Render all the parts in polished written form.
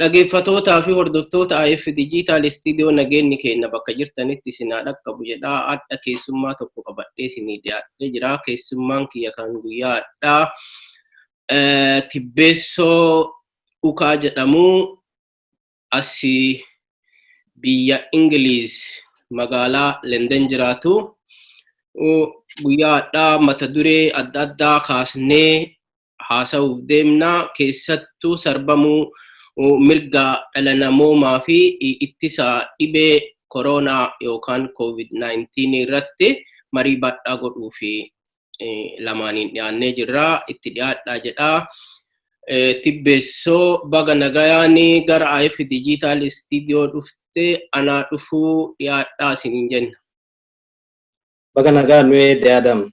dhaggeeffatootaa fi hordoftoota AF Digital Studio nageenyi keenya bakka jirtanitti isinaa dhaqqabu jedhaa adda keessummaa tokko qabadhee isinii dhiyaatee jira. Keessummaan kiyya kan guyyaadhaa Tibbeessoo Ukaa jedhamu asii biyya Ingiliiz magaalaa London jiraatu. Guyyaadhaa mata duree adda addaa kaasnee haasa'uuf deemna. Keessattuu sarbamuu mirga dhala namoomaa fi ittisa dhibee koronaa yookaan COVID-19 irratti marii bal'aa godhuu fi lamaaniin dhiyaannee jirra. Itti dhiyaadhaa jedhaa. Tibbeessoo baga nagayaanii gara AF Digital Studio dhufte anaa dhufuu dhiyaadhaa isiniin jenna. Baga nagaa nuyi dhiyaadam.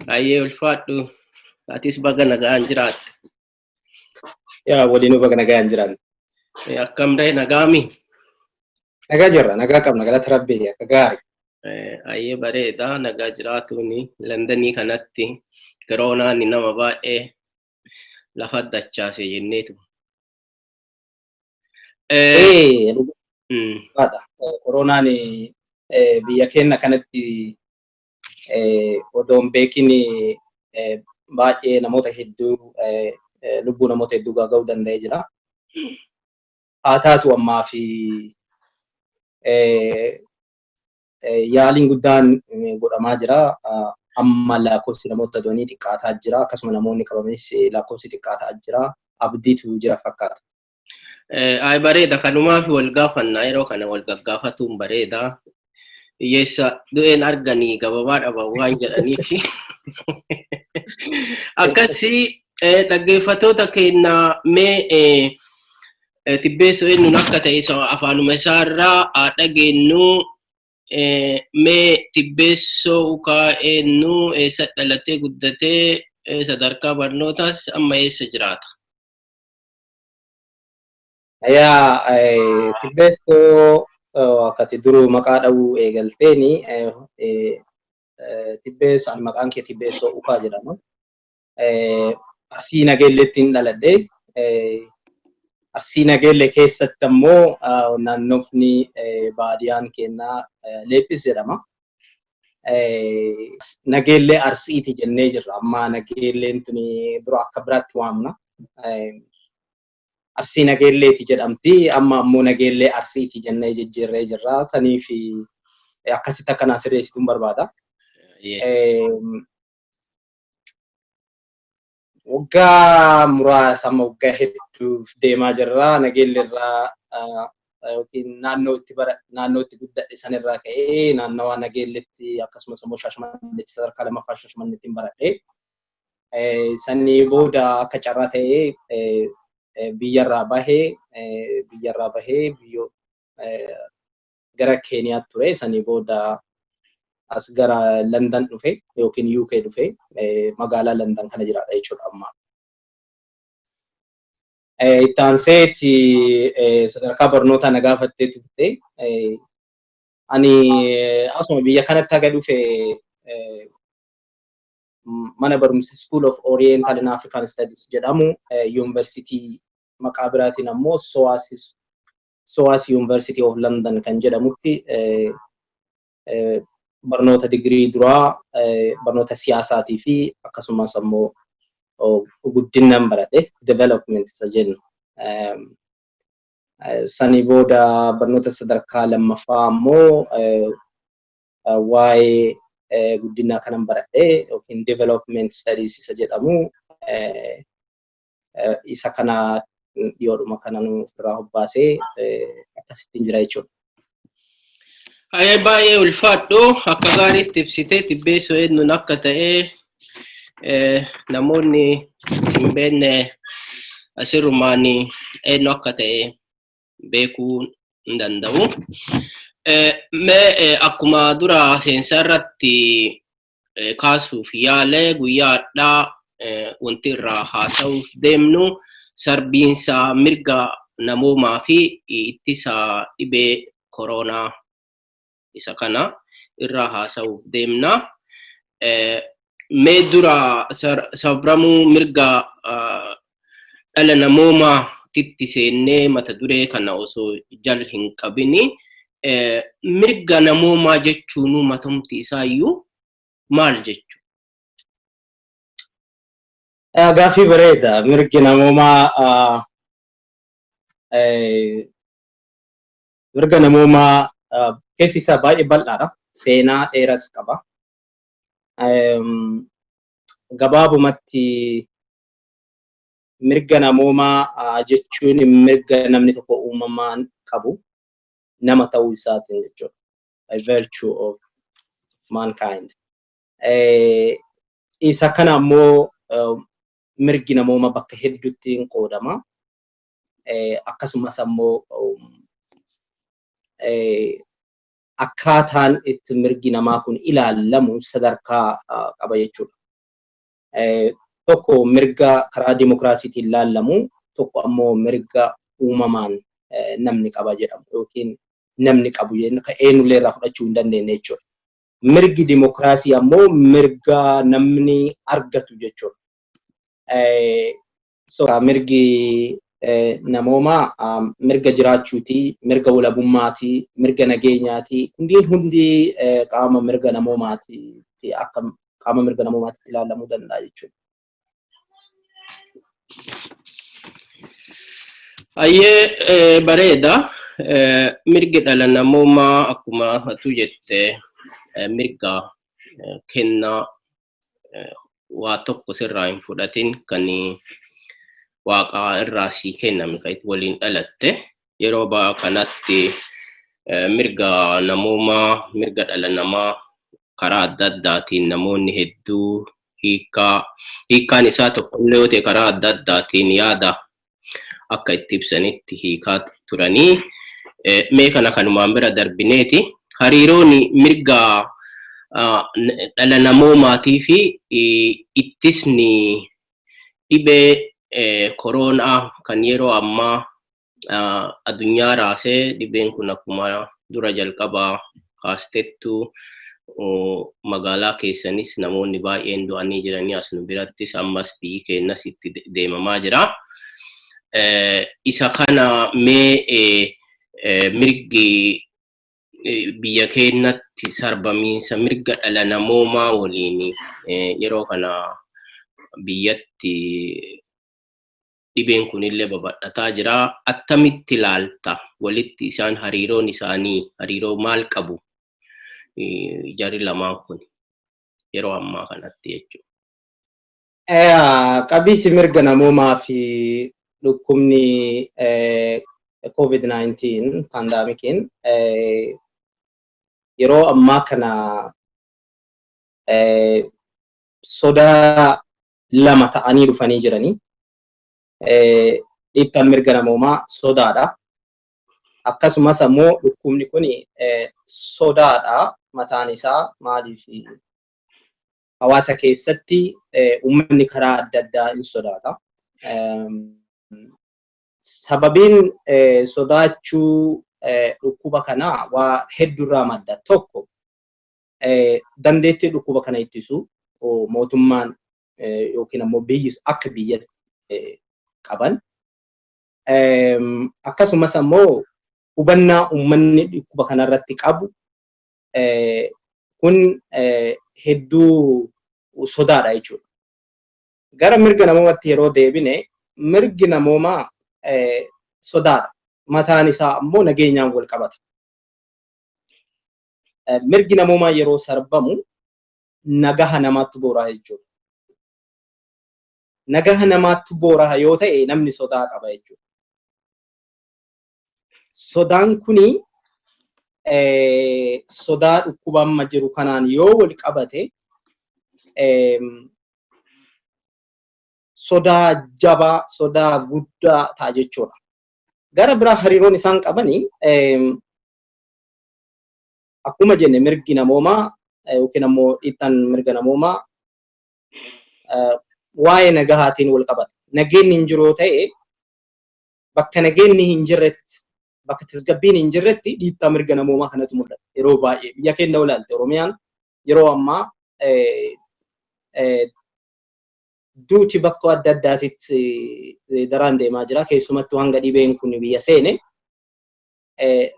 Ayyee ulfaadhu. Atis baga nagaan jiraatte. Yaa waliin baga nagaan jiran. Akkam ta'e nagaami? Nagaa jirra, nagaa qabna galata Rabbii akka gaarii. Ayyee bareeda nagaa jiraatuuni Londonii kanatti koronaan nama baay'ee lafa dachaase jenneetu. Koronaan biyya keenya kanatti odoon beekin baay'ee namoota hedduu lubbuu namoota hedduu gaaga'uu danda'ee jira. Haa taatu ammaa fi yaaliin guddaan godhamaa jira. Amma lakkoofsi namoota doonii xiqqaataa jira. Akkasuma namoonni qabamanis lakkoofsi xiqqaataa jira. Abdiitu jira fakkaata. Ay bareeda kanumaa fi wal gaafannaa yeroo kana wal gaggaafatuun bareeda. Hiyyeessa du'een arganii gababaa dhaban waan jedhaniif. Akkasii dhaggeeffatoota keenya mee Tibbeessoo eenyuun akka ta'e afaanuma isaarraa dhageenyu mee Tibbeessoo Ukaa eenyu eessa dhalatee guddatee sadarkaa barnootaas amma eessa jiraata? Yaa Tibbeessoo akkati duruu maqaa dha'uu eegalteeni Tibbeessoo ani maqaan kee Tibbeessoo Ukaa jedhama. Arsii Nageelleettiin dhaladhee Arsii Nageellee keessatti ammoo naannofni baadiyaan keenyaa Leephis jedhama. Nageellee Arsiiti jennee jirra. Amma Nageelleen tuni dura akka biraatti waamna. Arsii Nageelleeti jedhamti. Amma ammoo Nageellee Arsiiti jennee jijjiirree jirra. Sanii fi akkasitti akkanaa sirreessituun barbaada. Waggaa muraasa amma waggaa hedduuf deemaa jirra. Nageelleerraa yookiin naannootti guddadhe sanirraa ka'ee naannawaa Nageelleetti akkasumas immoo Shaashamanneetti sadarkaa lammaffaa Shaashamanneettiin baradhee sanii booda akka carraa ta'ee biyyarraa bahee gara Keeniyaatti ture. Sanii booda as gara London dhufe yookiin UK dhufe magaalaa London kana jiraadha jechuudha amma. Itti aanseeti sadarkaa barnootaa na gaafattee turte. Ani asuma biyya kanatti haga dhufe mana barumsa School of Oriental and African Studies jedhamu University maqaa biraatiin ammoo SOAS University of London kan jedhamutti barnoota digirii duraa barnoota siyaasaatii fi akkasumas ammoo guddinaan baradhe development isa jennu. Sanii booda barnoota sadarkaa lammaffaa ammoo waa'ee guddinaa kanan baradhe yookiin development studies isa jedhamu isa kana dhiyoodhuma kana ofirraa hobbaasee akkasittiin jira jechuudha. Baay'ee ulfaadhu akka gaariitti ibsitee Tibbeessoo eenyuun akka ta'e namoonni hin beekne asirrumaan eenyu akka ta'e beekuu hin danda'u. Mee akkuma dura seensa irratti kaasuuf yaalee guyyaadhaa wanti irraa haasa'uuf deemnu sarbiinsa mirga namoomaa fi ittisa dhibee koronaa isa kana irraa haasa'uuf deemna. Mee dura sabramuu mirga dhala namoomaa tittiseennee mata duree kana osoo jal hin qabini mirga namoomaa jechuun matumti isaayyuu maal jechuudha? Gaafii bareeda. Mirgi namoomaa keessi isaa baay'ee bal'aadha. Seenaa dheeras qaba. Gabaabumatti mirga namoomaa jechuun mirga namni tokko uumamaan qabu nama ta'uu isaatiin jechuudha. A virtue of mankind. Isa kana ammoo mirgi namoomaa bakka hedduutti hin qoodama. Akkasumas ammoo akkaataan itti mirgi namaa kun ilaalamu sadarkaa qaba jechuudha. Tokko mirga karaa dimokiraasiitiin ilaalamu, tokko ammoo mirga uumamaan namni qaba jedhamu yookiin namni qabu kan eenyullee irraa fudhachuu hin dandeenye jechuudha. Mirgi dimokiraasii ammoo mirga namni argatu jechuudha. Mirgi namoomaa mirga jiraachuuti, mirga walabummaati, mirga nageenyaati. Hundi qaama mirga namoomaati akka qaama mirga namoomaatti ilaalamuu danda'a jechuudha. Ayyee bareeda. Mirgi dhala namoomaa akkuma atu jette mirga kennaa waa tokko sirraa hin fudhatin kan waaqa irraa sii kenname kan itti waliin dhalatte yeroo baa kanatti mirga namoomaa mirga dhala namaa karaa adda addaatiin namoonni hedduu hiikkaan isaa tokkollee yoo ta'e karaa adda addaatiin yaada akka itti ibsanitti hiikaa turanii mee kana kanumaan bira darbineeti hariiroon mirga dhala namoomaatii fi ittisni dhibee koronaa kan yeroo ammaa addunyaa raasee dhibeen kun akkuma dura jalqabaa kaastettu magaalaa keessanis namoonni baay'een du'anii jiranii as nu birattis ammas biyyi keenyas itti deemamaa jira. Isa kana mee mirgi biyya keenyatti sarbamiinsa mirga dhala namoomaa waliin yeroo kana biyyatti dhibeen kunillee babal'ataa jira. Attamitti ilaalta walitti isaan hariiroon isaanii hariiroo maal qabu jarri lamaan kun yeroo ammaa kanatti jechuudha. Qabiinsi mirga namoomaa fi dhukkubni COVID-19 pandemikiin yeroo ammaa kana sodaa lama ta'anii dhufanii jiranii. Dhiibbaan mirga namoomaa sodaadha. Akkasumas ammoo dhukkubni kun sodaadha. Mataan isaa maaliif hawaasa keessatti uummanni karaa adda addaa hin sodaata. Sababiin sodaachuu dhukkuba kanaa waa hedduurraa madda. Tokko dandeettii dhukkuba kana ittisu mootummaan yookiin ammoo biyyi akka biyyatti qaban. Akkasumas ammoo hubannaa uummanni dhukkuba kanarratti qabu kun hedduu sodaadha jechuudha. Gara mirga namoomaatti yeroo deebine mirgi namoomaa sodaadha. Mataan isaa ammoo nageenyaan wal qabata. Mirgi namoomaa yeroo sarbamu nagaha namaatti boora jechuudha. Nagaha namaatti boora yoo ta'e namni sodaa qaba jechuudha. Sodaan kuni sodaa dhukkuba amma jiru kanaan yoo wal qabate sodaa jabaa, sodaa guddaa ta'a jechuudha. Gara biraa hariiroon isaan qabanii akkuma jenne mirgi namoomaa yookiin ammoo dhiibbaan mirga namoomaa waa'ee nagahaatiin wal qabata. Nageenyi hin jiru ta'e bakka nageenyi hin jirretti bakka tasgabbiin hin jirretti dhiibbaa mirga namoomaa kanatu mul'ata. Yeroo baay'ee biyya keenya ilaalte Oromiyaan yeroo ammaa duuti bakka adda addaatitti daraan deemaa jira. Keessumattuu hanga dhibeen kun biyya seene.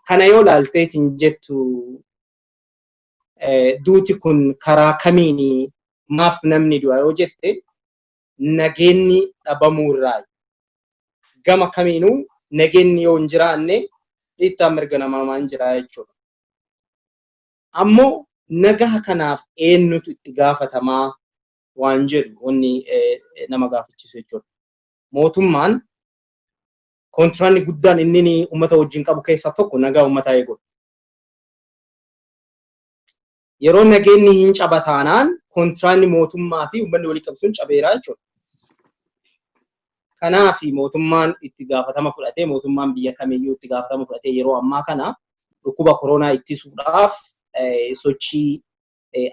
Kana yoo ilaalteetiin jettu duuti kun karaa kamiin maaf namni du'a yoo jette nageenyi dhabamuu irraa gama kamiinuu nageenyi yoo hin jiraanne dhiittaan mirga namaa hin jira jechuudha. Ammoo nagaa kanaaf eenyutu itti gaafatamaa waan jedhu wanni nama gaafachiisu jechuudha. Mootummaan kontiraanni guddaan inni uummata wajjin qabu keessaa tokko nagaa uummataa eeguudha. Yeroo nageenyi hin cabataanaan kontiraanni mootummaa fi uummanni walii qabu sun cabeera jechuudha. Kanaaf mootummaan itti gaafatama fudhatee mootummaan biyya kamiyyuu itti gaafatama fudhatee yeroo ammaa kana dhukkuba koronaa ittisuudhaaf sochii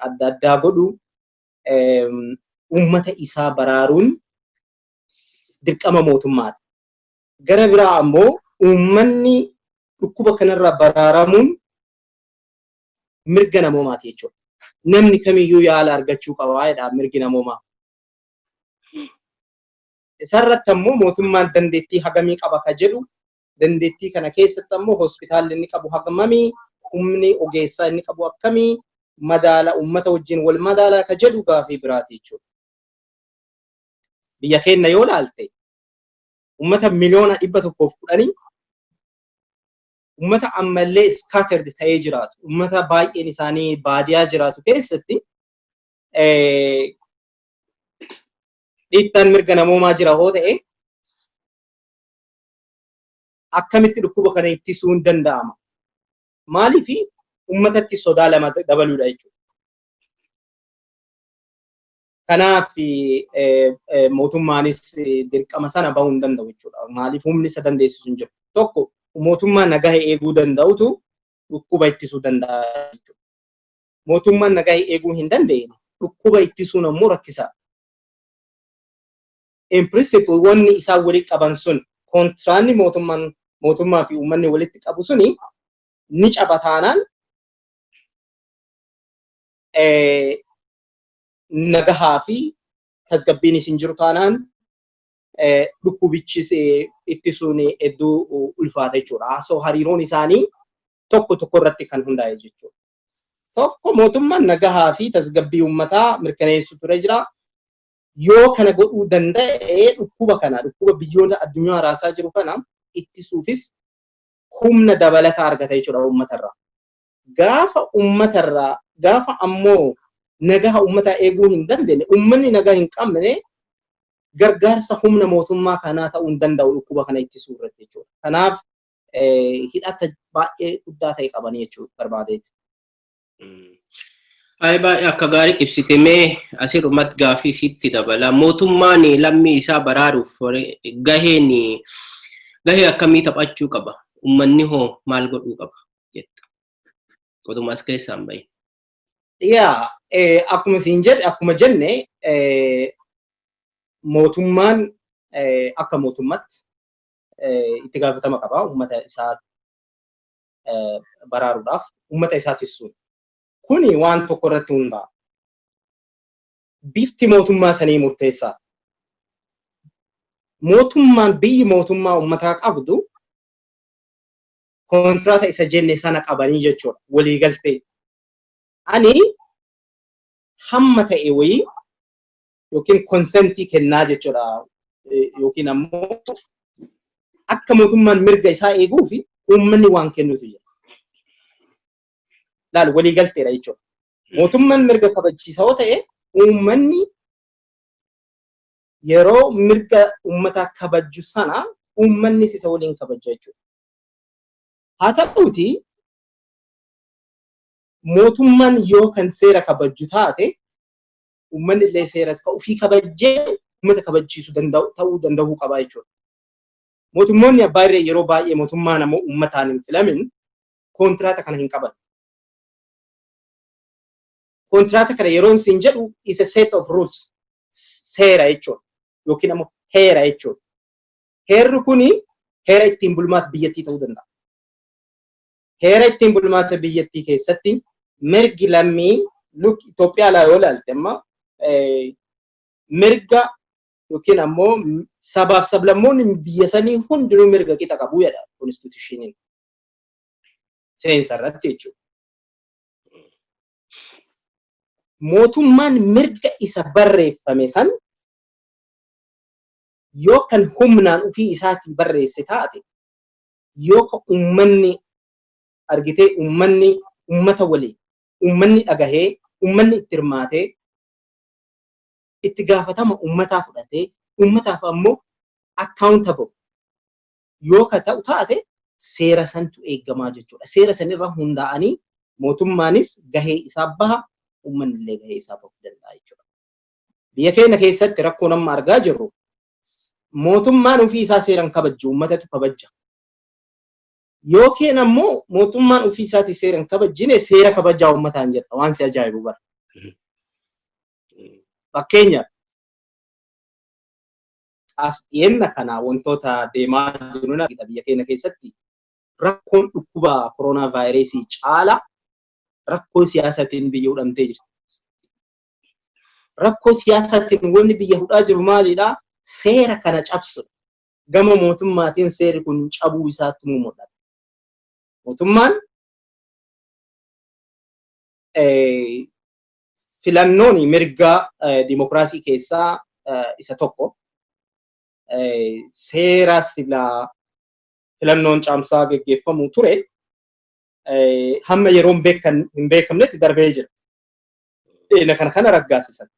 adda addaa godhu uummata isaa baraaruun dirqama mootummaati. Gara biraa ammoo uummanni dhukkuba kanarraa baraaramuun mirga namoomaati jechuudha. Namni kamiyyuu yaala argachuu qaba mirgi namoomaa. Isarratti ammoo mootummaan dandeettii hagamii qaba ka jedhu dandeettii kana keessatti ammoo hospitaalli inni qabu hagamii humni ogeessaa inni qabu akkamii madaala uummata wajjin wal madaalaa ka jedhu gaafii biraati jechuudha. Biyya keenya yoo ilaalte uummata miliyoona 110 uummata ammallee scattered ta'ee jiraatu uummata baay'een isaanii baadiyaa jiraatu keessatti dhiittaan mirga namoomaa jira hoo ta'e akkamitti dhukkuba kana ittisuun danda'ama? Maaliif uummatatti sodaa lama dabaluudha jechuudha. Kanaaf mootummaanis dirqama sana bahuu hin danda'u jechuudha. Maaliif humni isa dandeessisu hin jiru. Tokko mootummaan nagaa eeguu danda'utu dhukkuba ittisuu danda'a jechuudha. Mootummaan nagaa eeguu hin dandeenye dhukkuba ittisuun ammoo rakkisaadha. In principle wanni isaan walitti qaban sun kontiraanni mootummaa fi uummanni walitti qabu suni ni cabataanaan nagahaa fi tasgabbiin hin jiru taanaan dhukkubichis ittisuun hedduu ulfaata jechuudha. So hariiroon isaanii tokko irratti kan hundaa'e jechuudha. Tokko mootummaan nagahaa fi tasgabbii uummataa mirkaneessu ture jira. Yoo kana godhuu danda'e dhukkuba biyyoota addunyaa raasaa jiru kana ittisuufis humna dabalataa argata jechuudha uummatarraa. Gaafa ammoo nagaa uummataa eeguu hin dandeenye uummanni nagaa hin qabne gargaarsa humna mootummaa kanaa ta'uu hin danda'u dhukkuba kana ittisuu irratti jechuudha. Kanaaf hidhata baay'ee guddaa ta'e qabanii jechuudha barbaadeeti. Baay'ee akka gaarii ibsitemee asirrumatti gaafii sitti dabala. Mootummaan lammii isaa baraaruuf gahee akkamii taphachuu qaba? Uummanni hoo maal godhuu qaba jetta? Qotumas keessaan bahe. Akkuma jenne mootummaan akka mootummaatti itti gaafatama qaba uummata isaa baraaruudhaaf uummata isaa tisuun. Kuni waan tokko irratti hundaa'a. Bifti mootummaa sanii murteessaa. Biyyi mootummaa uummataa qabdu kontiraata isa jenne sana qabanii jechuudha waliigaltee. Ani hamma ta'e wayii yookiin konsentii kennaa jechuudha yookiin ammoo akka mootummaan mirga isaa eeguu fi uummanni waan kennutu jira. Laal waliigalteedha jechuudha. Mootummaan mirga kabachiisa yoo ta'e uummanni yeroo mirga uummataa kabaju sana uummannis isa waliin kabaja jechuudha. Haa ta'uuti mootummaan yoo kan seera kabaju taate uummanni illee seera ofii kabajee uummata kabachiisuu ta'uu danda'uu qaba jechuudha. Mootummoonni abbaa irree yeroo baay'ee mootummaan ammoo uummataan hin filamin kontiraata kana hin qaban. Kontiraata kana yeroo isin jedhu is a set of rules seera jechuudha yookiin ammoo heera jechuudha. Heerri kuni heera ittiin bulmaata biyyattii ta'uu danda'a. Heera ittiin bulmaata biyyattii keessatti mirgi lammii Itoophiyaa laa yoo ilaalte amma mirga yookiin ammoo sabaaf sablammoonni biyya sanii hundinuu mirga qixa qabu jedha konstitushiniin seensa irratti jechuudha. Mootummaan mirga isa barreeffame san yoo kan humnaan ofii isaatii barreesse taate yoo kan ummanni argitee ummata waliin ummanni dhagahee ummanni itti hirmaatee itti gaafatama ummataa fudhatee ummataaf ammoo accountable yoo ka ta'u taate seera santu eeggamaa jechuudha. Seera sanirra hundaa'anii mootummaanis gahee isaa baha ummanni illee gahee isaa bahuu danda'a jechuudha. Biyya keenya keessatti rakkoo nama argaa jirru mootummaan ofii isaa seeran kabajju ummatatu kabajja. Yookiin ammoo mootummaan ofii isaatii seeran kabajjine seera kabajaa ummataan jedha waan si ajaa'ibu bara. Fakkeenya as dhiyenna kana wantoota deemaa jiru argita biyya keenya keessatti rakkoon dhukkuba koronaa vaayirasii caala rakkoo siyaasatiin biyya hudhamtee jirti. Rakkoo siyaasatiin wanni biyya hudhaa jiru maalidhaa? Seera kana cabsu. Gama mootummaatiin seerri kun cabuu isaatti mul'ata. Mootummaan filannoon mirga dimokiraasii keessaa isa tokko. Seera sila filannoon caamsaa geggeeffamu ture hamma yeroo hin beekamnetti darbee jira. Kana raggaasisan.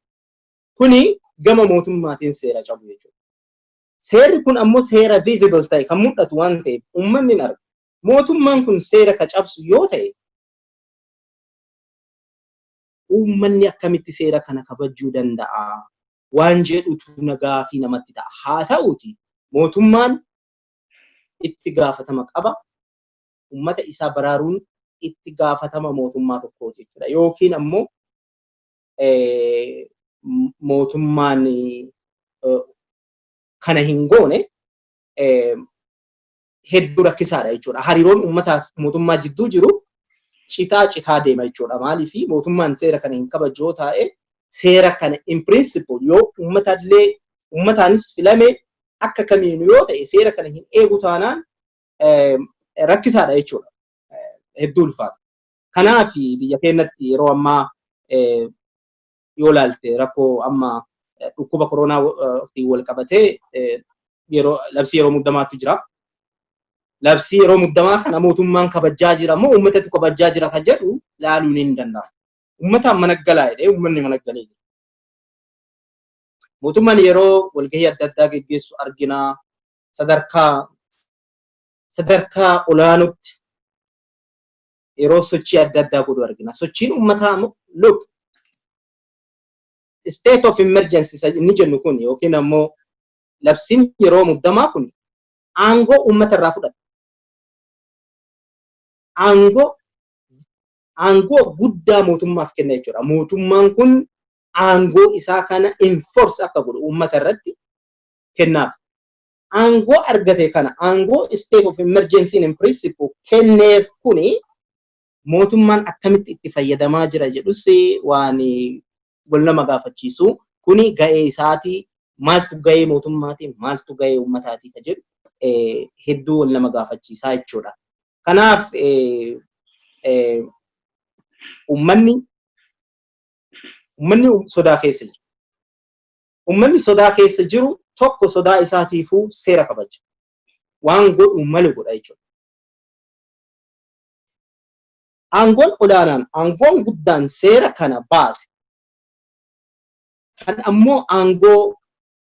Kuni gama mootummaatiin seera cabu jechuudha. Seerri kun ammoo seera visible ta'e kan mul'atu waan ta'eef uummanni hin argu. Mootummaan kun seera ka cabsu yoo ta'e uummanni akkamitti seera kana kabajuu danda'a? Waan jedhutu Gaafii namatti ta'a. Haa ta'uuti mootummaan itti gaafatama qaba. Uummata isaa baraaruun itti gaafatama mootummaa tokkooti jechuudha. Yookiin ammoo mootummaan kana hin goone hedduu rakkisaadha jechuudha. Hariiroon uummataaf mootummaa jidduu jiru citaa deema jechuudha. Maaliif mootummaan seera kana hin kabajoo taa'e seera kana in principle yoo ummataanis filame akka kamiin yoo ta'e seera kana hin eegu taanaan rakkisaadha jechuudha. Hedduu ulfaata. Kanaaf biyya keenyatti yeroo ammaa yoo ilaalte rakkoo amma dhukkuba koronaa wal qabatee labsii yeroo muddamaatu jira. Labsii yeroo muddamaa kana mootummaan kabajaa jira moo uummatatu kabajaa jira kan jedhu ilaaluun hin danda'amu. Uummataan mana galaa jedhee uummanni mana galee jira. Mootummaan yeroo walgahii adda addaa geggeessu argina. Sadarkaa olaanutti yeroo sochii adda addaa godhu argina. Sochiin uummataa look state of emergency inni jennu kun yookiin ammoo labsiin yeroo muddamaa kun aangoo uummata irraa fudhata. Aangoo guddaa mootummaaf kenna jechuudha. Mootummaan kun aangoo isaa kana enforce akka godhu uummata irratti kennaaf. Aangoo argate kana aangoo state of emergency in principle kenneef kuni mootummaan akkamitti itti fayyadamaa jira jedhus waan wal nama gaafachiisu. Kuni ga'ee isaatii maaltu ga'ee mootummaatiin maaltu ga'ee uummataati ka jedhu hedduu wal nama gaafachiisaa jechuudha. Kanaaf ummanni sodaa keessa jiru. Ummanni sodaa keessa jiru tokko sodaa isaatiifuu seera kabaja. Waan godhu malu godha jechuudha. Aangoon olaanaan, aangoon guddaan seera kana baase. Kan ammoo aangoo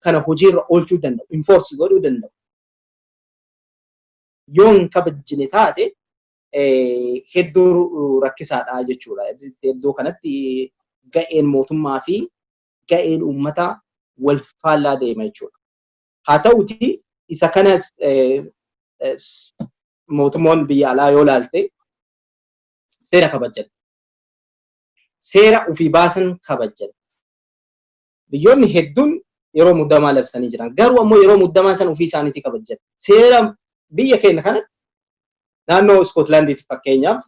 kana hojiirra oolchuu danda'u, enforce godhuu danda'u. Yoo hin kabajjine taate hedduu rakkisaadha jechuudha. Iddoo kanatti ga'een mootummaa fi ga'een uummataa wal faallaa deema jechuudha. Haa ta'uti isa kana mootummoonni biyya alaa yoo ilaalte seera kabajan. Seera ofii baasan kabajan. Biyyoonni hedduun yeroo muddamaa labsanii jiran. Garuu ammoo yeroo muddamaa san ofii isaaniitii kabajan. Seera biyya keenya kanatti naannoo Iskootlaandiitti fakkeenyaaf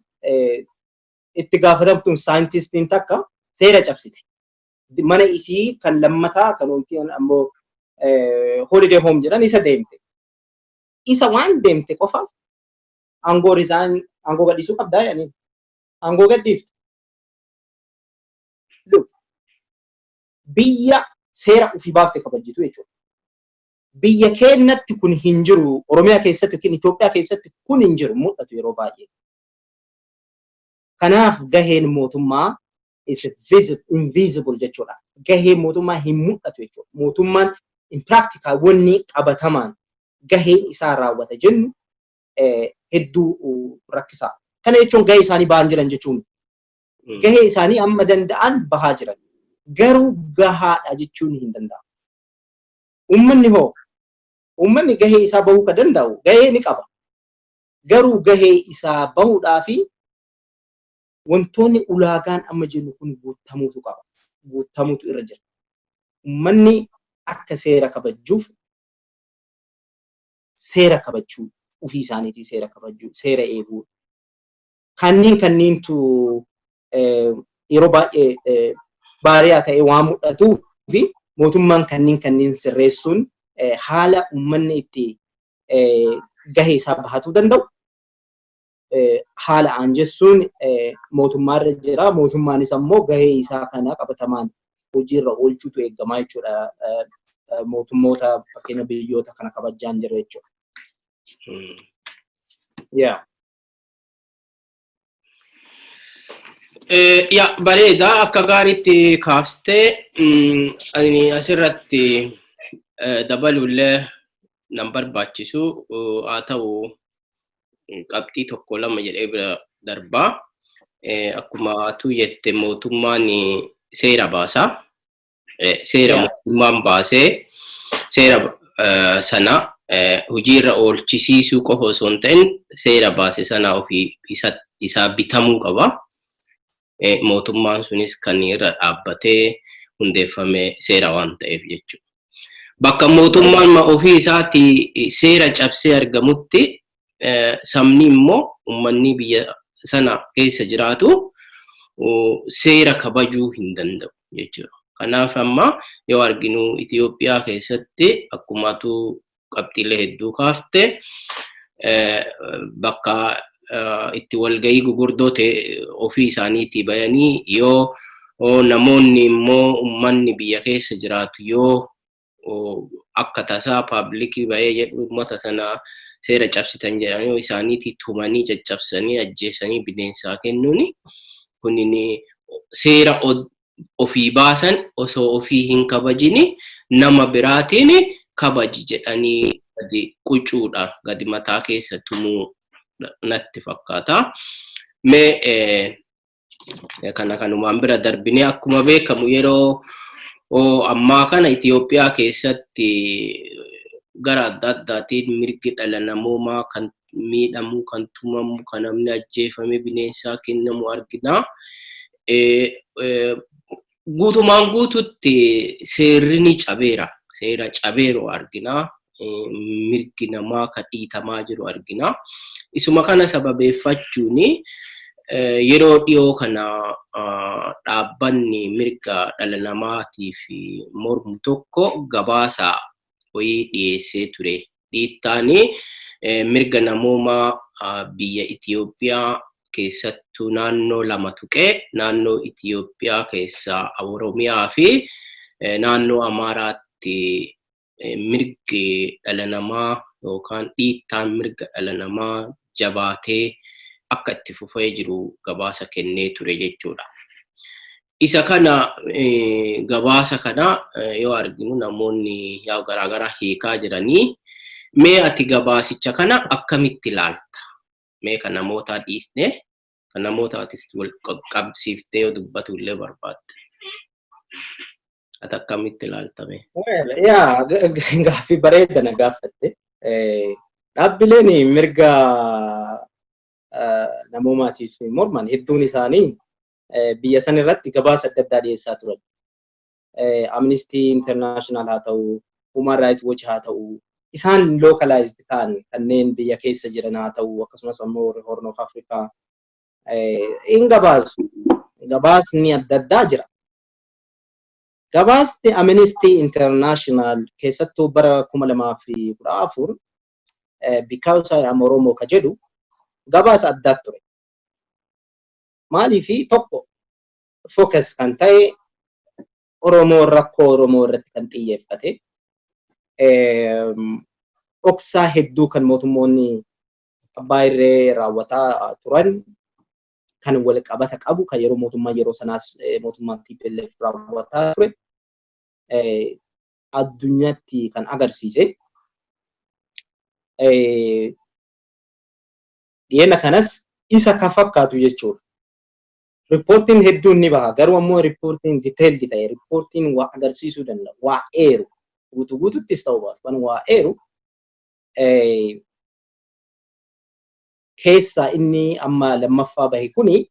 itti gaafatamtuun saayintistiin takka seera cabsite. Mana isii kan lammataa kan yookiin ammoo holiday home jedhan isa deemte. Isa waan deemte qofa aangoo risaan aangoo gadhiisuu qabdaa jedhanii. Aangoo gadhiifte. Biyya seera ofii baafte kabajitu jechuudha. Biyya keenyatti kun hin jiru, Oromiyaa keessatti yookiin Itoophiyaa keessatti kun hin jiru mul'atu yeroo baay'ee. Kanaaf gaheen mootummaa is invisible jechuudha. Gaheen mootummaa hin mul'atu jechuudha. Mootummaan in practical wanni qabatamaan gaheen isaa raawwata jennu hedduu rakkisaa. Kana jechuun gahee isaanii bahan jiran jechuun gahee isaanii amma danda'an bahaa jiran. Garuu gahaadha jechuun hin danda'amu. Uummanni hoo uummanni gahee isaa bahuu ka danda'u gahee ni qaba. Garuu gahee isaa bahuudhaafi wantoonni ulaagaan amma jennu kun guutamuutu qaba. Guutamuutu irra jira. Uummanni akka seera kabajuuf seera kabajuu ofii isaaniitii seera kabajuu seera eeguu kanniintu yeroo baay'ee baariyaa ta'ee waan mul'atuu fi mootummaan kanniin sirreessuun haala uummanni itti gahee isaa bahatuu danda'u haala aanjessuun mootummaarra jira. Mootummaanis ammoo gahee isaa kana qabatamaan hojiirra oolchuutu eegamaa jechuudha. Mootummoota fakkeenya biyyoota kana kabajaan jira jechuudha. Yeah. Ya bareeda akka gaariitti kaastee ani asirratti dabalullee nan barbaachisu haa ta'u qabxii tokko lama jedhee bira darbaa. Akkuma atu jette mootummaan seera baasa. Seera mootummaan baasee seera sana hojiirra oolchisiisuu qofa osoo hin ta'in seera baase sana ofii isaa bitamuu qaba. Mootummaan sunis kan irra dhaabbatee hundeeffame seera waan ta'eef jechuudha. Bakka mootummaan ofii isaati seera cabsee argamutti sabni immoo uummanni biyya sana keessa jiraatu seera kabajuu hin danda'u jechuudha. Kanaaf amma yoo arginu Itoophiyaa keessatti akkumatu qabxiilee hedduu kaafte bakka itti walgahii gurguddoo ta'e ofii isaaniitii bayanii yoo namoonni immoo uummanni biyya keessa jiraatu yoo akka tasaa paablikii bahee jedhu uummata sana seera cabsitan jedhanii yoo isaaniitii tumanii caccabsanii ajjeesanii bineensaa kennuuni kunin seera ofii baasan osoo ofii hin kabajini nama biraatiin kabaji jedhanii gadi qucuudha gadi mataa keessa tumuu natti fakkaata. Mee kana kanumaan bira darbinee akkuma beekamu yeroo ammaa kana Itoophiyaa keessatti gara adda addaatiin mirgi dhala namoomaa kan miidhamu kan tumamu kan namni ajjeefame bineensaa kennamu argina. Guutumaan guututti seerri ni cabeera. Seera cabeeru argina. Mirgi namaa kan dhiitamaa jiru argina. Isuma kana sababeeffachuuni yeroo dhiyoo kana dhaabbanni mirga dhala namaatiif mormu tokko gabaasa wayii dhiyeessee ture. Dhiittaani mirga namoomaa biyya Itoophiyaa keessattuu naannoo lama tuqee naannoo Itoophiyaa keessaa Oromiyaa fi naannoo Amaaraatti mirgi dhala namaa yookaan dhiittaan mirga dhala namaa jabaatee akka itti fufee jiru gabaasa kennee ture jechuudha. Isa kana gabaasa kana yoo arginu namoonni yaa garaagaraa hiikaa jiranii mee ati gabaasicha kana akkamitti ilaalta? Mee kan namoota dhiisne kan namootaatis wal qabsiiftee yoo dubbatu illee barbaadde. Ati akkamitti ilaaltame? Yaa gaaffii bareeda na gaafatte. Dhaabbileen mirga namoomaatiif morman hedduun isaanii biyya san irratti gabaasa adda addaa dhiyeessaa turan. Amnesty International haa ta'u, Human Rights Watch haa ta'u, isaan localized ta'an kanneen biyya keessa jiran haa ta'u, akkasumas ammoo Horn of Africa in gabaasu. Gabaasni adda addaa jira. Gabaasti Amnesty International keessattuu bara 2014 because I am Oromoo ka jedhu gabaasa addaa ture. Maaliifi tokko focus kan ta'e Oromoo rakkoo Oromoo irratti kan xiyyeeffate dhoksaa hedduu kan mootummoonni abbaa irree raawwataa turan kan wal qabata qabu kan yeroo mootummaa yeroo sanaas mootummaan TPLF raawwataa ture addunyaatti kan agarsiise dhiyeenya kanas isa ka fakkaatu jechuudha. Reportiin hedduun ni baha garuu ammoo reportiin detailed ta'e reportiin waa agarsiisuu danda'a waa eeru guututtis ta'uu baatu kan waa eeru keessa inni amma lammaffaa bahe kuni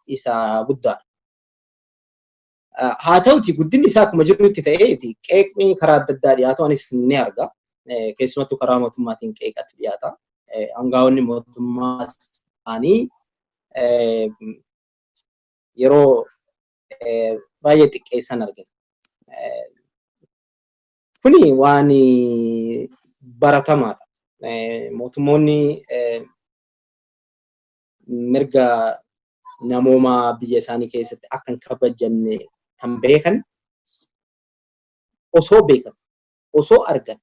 isa guddaadha. Haa ta'uti guddinni isaa akkuma jirutti ta'eeti qeeqni karaa adda addaa dhiyaatu anis ni arga. Keessumattuu karaa mootummaatiin qeeqatti dhiyaata. Aangaa'onni mootummaa isaanii yeroo baay'ee xiqqeessan argina. Kuni waan baratamaadha. Mootummoonni mirga namoomaa biyya isaanii keessatti akka hin kabajamne kan beekan osoo argan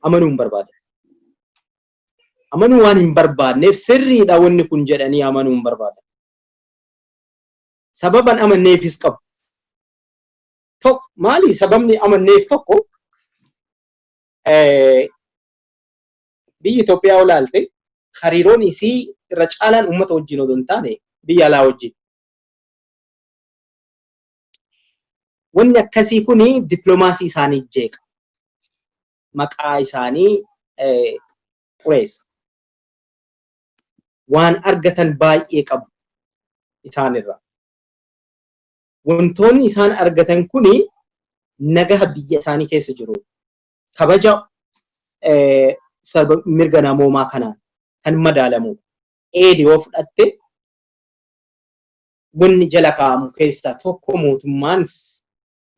amanuu hin barbaadan. Amanuu waan hin barbaadneef sirriidha wanni kun jedhanii amanuu hin barbaadan. Sababan amanneefis qabu. Maali sababni amanneef tokko biyyi Itoophiyaa olaalte hariiroon isii irra caalaan uummata wajjin odoo hin taane biyya alaa wajjin. Wanni akkasii kuni dippiloomaasii isaanii jeeqa. Maqaa isaanii xureessa. Waan argatan baay'ee qabu isaanirraa. Wantoonni isaan argatan kuni nagaha biyya isaanii keessa jiru. Kabaja mirga namoomaa kanaan kan madaalamu. Eedi yoo fudhatte wanni jala kaa'amu keessaa tokko mootummaan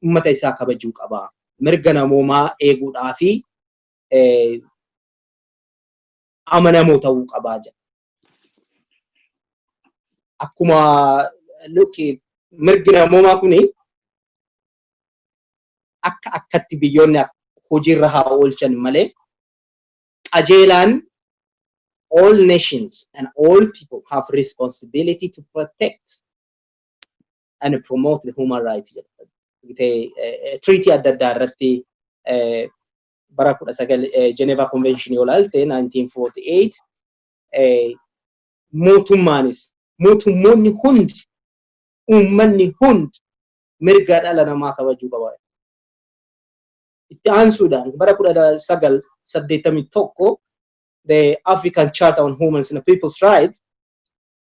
uummata isaa kabajuu qaba. Mirga namoomaa eeguudhaa fi amanamoo ta'uu qabaa jedha. Akkuma mirgi namoomaa kuni akkatti biyyoonni hojiirra haa oolchan malee qajeelaan all nations and all people have responsibility to protect and promote the human rights. Treaty adda addaa irratti bara 19 Geneva Convention yoo ilaalte 1948 mootummoonni hundi uummanni hundi mirga dhala namaa kabajuu qaba. Itti aansuudhaan bara 1981 the African Charter on Human and People's Rights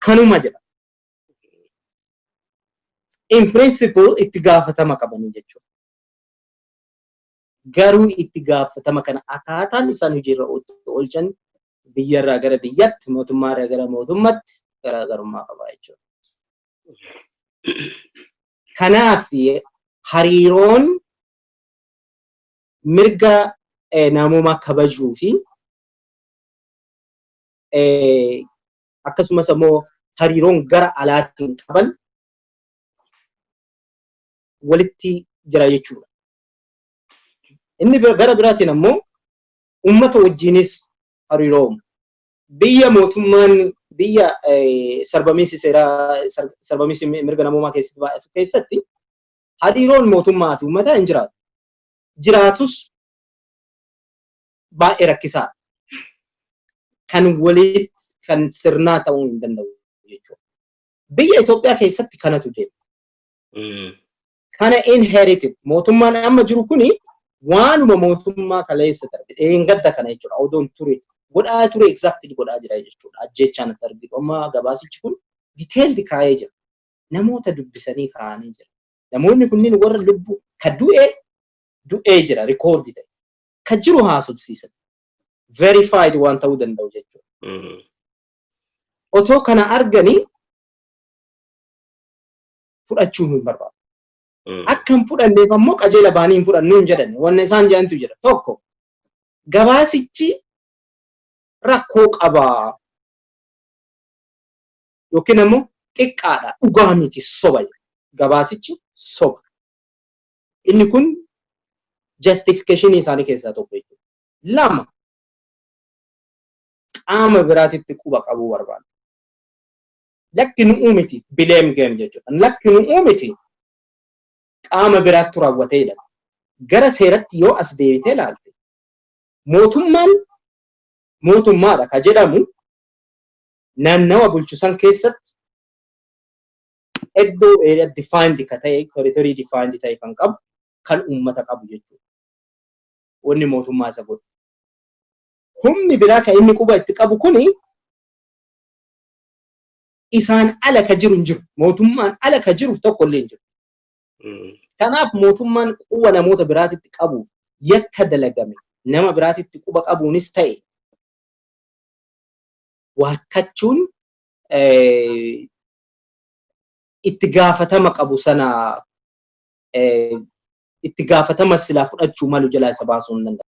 kanuma jedha. In principle itti gaafatama qabanii jechuudha. Garuu itti gaafatama kana akkaataan isaan hojiirra oolchan biyyarraa gara biyyatti mootummaarraa gara mootummaatti garaagarummaa qaba jechuudha. Kanaaf hariiroon mirga namoomaa kabajuu fi akkasumas immoo hariiroon gara alaatiin qaban walitti jira jechuudha. Inni gara biraatiin ammoo uummata wajjinis hariiroo biyya mootummaan biyya sarbamiinsi seeraa sarbamiinsi mirga namoomaa keessatti baay'atu keessatti hariiroon mootummaa fi uummataa hin jiraatu. Jiraatus baay'ee rakkisaa kan walitti kan sirnaa ta'uu hin danda'u jechuudha. Biyya Itoophiyaa keessatti kanatu deema. Kana inherited mootummaan amma jiru kuni waanuma mootummaa kaleessa darbe dheengadda kana jechuudha. Odoon ture godhaa ture exactly godhaa jira jechuudha. Ajjechaan akka argitu amma gabaasichi kun detailed kaa'ee jira. Namoota dubbisanii kaa'anii jira. Namoonni kunniin warra lubbu ka du'ee jira record ta'e. Ka jiru haasofsiisan. Verified waan ta'uu danda'u jechuudha. Otoo kana arganii fudhachuu hin barbaadu. Akkam fudhanneef ammoo qajeela baanii hin fudhannuun jedhan wanna isaan jaantu jira tokko gabaasichi rakkoo qabaa yookiin ammoo xiqqaadha dhugaa miti soba gabaasichi soba inni kun justification isaanii keessaa tokko jechuudha. Lama qaama biraatitti quba qabuu barbaadu. Lakki nu uumiti blame game jechuudha. Lakki nu uumiti qaama biraatti raawwateedha. Gara seeratti yoo as deebitee ilaalte mootummaadha ka jedhamu naannawa bulchusan keessatti iddoo area defined ka ta'e territory defined ta'e kan qabu kan uummata qabu jechuudha. Wanni mootummaa isa godhu. Humni biraa kan inni quba itti qabu kuni isaan ala ka jiru hin jiru. Mootummaan ala ka jiru tokko illee hin jiru. Kanaaf mootummaan quba namoota biraatitti qabuuf yakka dalagame nama biraatitti quba qabuunis ta'e waakkachuun itti gaafatama qabu sana itti gaafatama silaa fudhachuu malu jalaa isa baasuu hin danda'u.